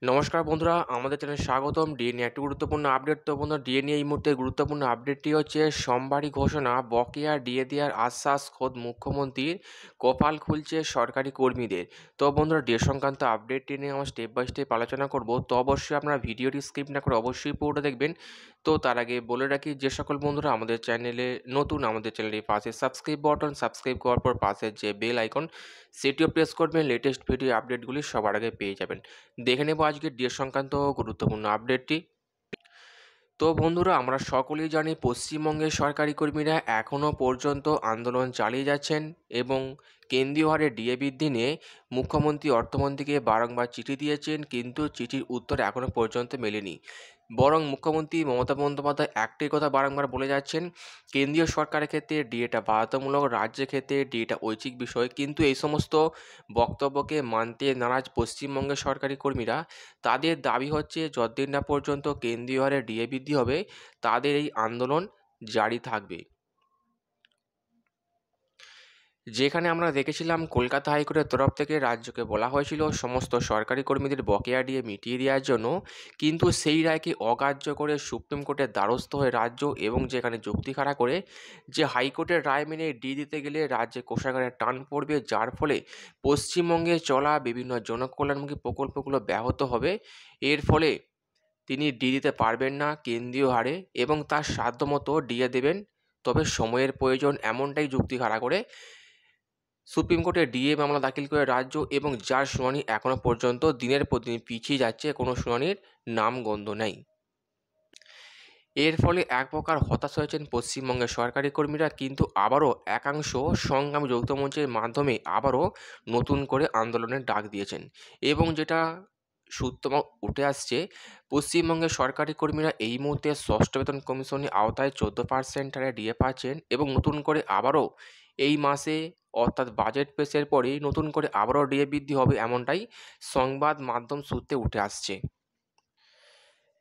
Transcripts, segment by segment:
নমস্কার বন্ধুরা, আমাদের চ্যানেলে স্বাগতম। ডিএ নিয়ে একটি গুরুত্বপূর্ণ আপডেট। তো বন্ধুরা, ডিএ নিয়ে এই মুহূর্তে গুরুত্বপূর্ণ আপডেটটি হচ্ছে সোমবারই ঘোষণা, বকেয়া ডিএ দেওয়ার আশ্বাস খোদ মুখ্যমন্ত্রীর, কপাল খুলছে সরকারি কর্মীদের। তো বন্ধুরা, ডিএ সংক্রান্ত আপডেটটি নিয়ে আমরা স্টেপ বাই স্টেপ আলোচনা করব। তো অবশ্যই আপনারা ভিডিওটি স্কিপ না করে অবশ্যই পুরোটা দেখবেন। তো তার আগে বলে রাখি, যে সকল বন্ধুরা আমাদের চ্যানেলে নতুন, আমাদের চ্যানেলের পাশে সাবস্ক্রাইব বাটন, সাবস্ক্রাইব করার পর পাশের যে বেল আইকন সেটিও প্রেস করবেন, লেটেস্ট ভিডিও আপডেটগুলি সবার আগে পেয়ে যাবেন। দেখে নেব আজকের ডিএ সংক্রান্ত গুরুত্বপূর্ণ আপডেটটি। তো বন্ধুরা, আমরা সকলেই জানি পশ্চিমবঙ্গের সরকারি কর্মীরা এখনও পর্যন্ত আন্দোলন চালিয়ে যাচ্ছেন এবং কেন্দ্রীয় হারে ডিএ বৃদ্ধি নিয়ে মুখ্যমন্ত্রী অর্থমন্ত্রীকে বারংবার চিঠি দিয়েছেন, কিন্তু চিঠির উত্তর এখনও পর্যন্ত মেলেনি। বরং মুখ্যমন্ত্রী মমতা বন্দ্যোপাধ্যায় একটাই কথা বারংবার বলে যাচ্ছেন, কেন্দ্রীয় সরকারের ক্ষেত্রে ডিএটা বাধ্যতামূলক, রাজ্যের ক্ষেত্রে ডিএটা ঐচ্ছিক বিষয়। কিন্তু এই সমস্ত বক্তব্যকে মানতে নারাজ পশ্চিমবঙ্গের সরকারি কর্মীরা। তাদের দাবি হচ্ছে, যতদিন না পর্যন্ত কেন্দ্রীয় হারে ডিএ বৃদ্ধি হবে, তাদের এই আন্দোলন জারি থাকবে। যেখানে আমরা দেখেছিলাম কলকাতা হাইকোর্টের তরফ থেকে রাজ্যকে বলা হয়েছিল সমস্ত সরকারি কর্মীদের বকেয়া ডিএ মিটিয়ে দেওয়ার জন্য, কিন্তু সেই রায়কে অগ্রাহ্য করে সুপ্রিম কোর্টের দ্বারস্থ হয়ে রাজ্য, এবং যেখানে যুক্তি খাড়া করে যে হাইকোর্টের রায় মেনে ডি দিতে গেলে রাজ্যে কোষাগারে টান পড়বে, যার ফলে পশ্চিমবঙ্গে চলা বিভিন্ন জনকল্যাণমুখী প্রকল্পগুলো ব্যাহত হবে। এর ফলে তিনি ডি দিতে পারবেন না কেন্দ্রীয় হারে, এবং তার সাধ্যমতো ডিএ দেবেন, তবে সময়ের প্রয়োজন, এমনটাই যুক্তি খাড়া করে সুপ্রিম কোর্টে ডিএ মামলা দাখিল করে রাজ্য, এবং যার শুনানি এখনও পর্যন্ত দিনের পর দিন পিছিয়ে যাচ্ছে, কোনো শুনানির নামগন্ধ নেই। এর ফলে এক প্রকার হতাশ হয়েছেন পশ্চিমবঙ্গের সরকারি কর্মীরা, কিন্তু আবারও একাংশ সংগ্রামী যৌথ মঞ্চের মাধ্যমে আবারও নতুন করে আন্দোলনের ডাক দিয়েছেন। এবং যেটা সূত্র উঠে আসছে, পশ্চিমবঙ্গের সরকারি কর্মীরা এই মুহূর্তে ষষ্ঠ বেতন কমিশনের আওতায় 14% হারে ডিএ পাচ্ছেন, এবং নতুন করে আবারও এই মাসে, অর্থাৎ বাজেট পেশের পরেই নতুন করে আবারও ডিএ বৃদ্ধি হবে, এমনটাই সংবাদ মাধ্যম সূত্রে উঠে আসছে।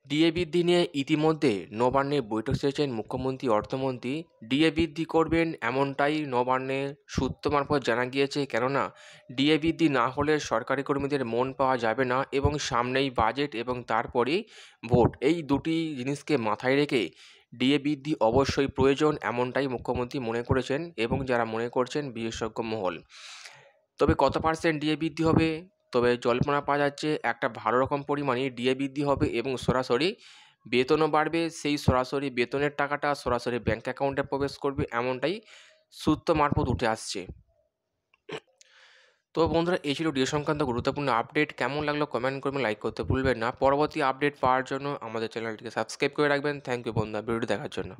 ডিএ বৃদ্ধি নিয়ে ইতিমধ্যে নবান্নে বৈঠক সেরেছেন মুখ্যমন্ত্রী, অর্থমন্ত্রী। ডিএ বৃদ্ধি করবেন এমনটাই নবান্নের সূত্র মারফত জানা গিয়েছে, কেননা ডিএ বৃদ্ধি না হলে সরকারি কর্মীদের মন পাওয়া যাবে না, এবং সামনেই বাজেট এবং তারপরেই ভোট, এই দুটি জিনিসকে মাথায় রেখে ডিএ বৃদ্ধি অবশ্যই প্রয়োজন, এমনটাই মুখ্যমন্ত্রী মনে করেছেন, এবং যারা মনে করছেন বিশেষজ্ঞ মহল। তবে কত পার্সেন্ট ডিএ বৃদ্ধি হবে? তবে জল্পনা পাওয়া যাচ্ছে একটা ভালো রকম পরিমাণে ডিএ বৃদ্ধি হবে, এবং সরাসরি বেতনও বাড়বে। সেই সরাসরি বেতনের টাকাটা সরাসরি ব্যাঙ্ক অ্যাকাউন্টে প্রবেশ করবে, এমনটাই সূত্র মারফত উঠে আসছে। তো বন্ধুরা, এই ছিল ডিএ সংক্রান্ত গুরুত্বপূর্ণ আপডেট। কেমন লাগলো কমেন্ট করবেন, লাইক করতে ভুলবেন না। পরবর্তী আপডেট পাওয়ার জন্য আমাদের চ্যানেলটিকে সাবস্ক্রাইব করে রাখবেন। থ্যাংক ইউ বন্ধুরা, ভিডিওটি দেখার জন্য।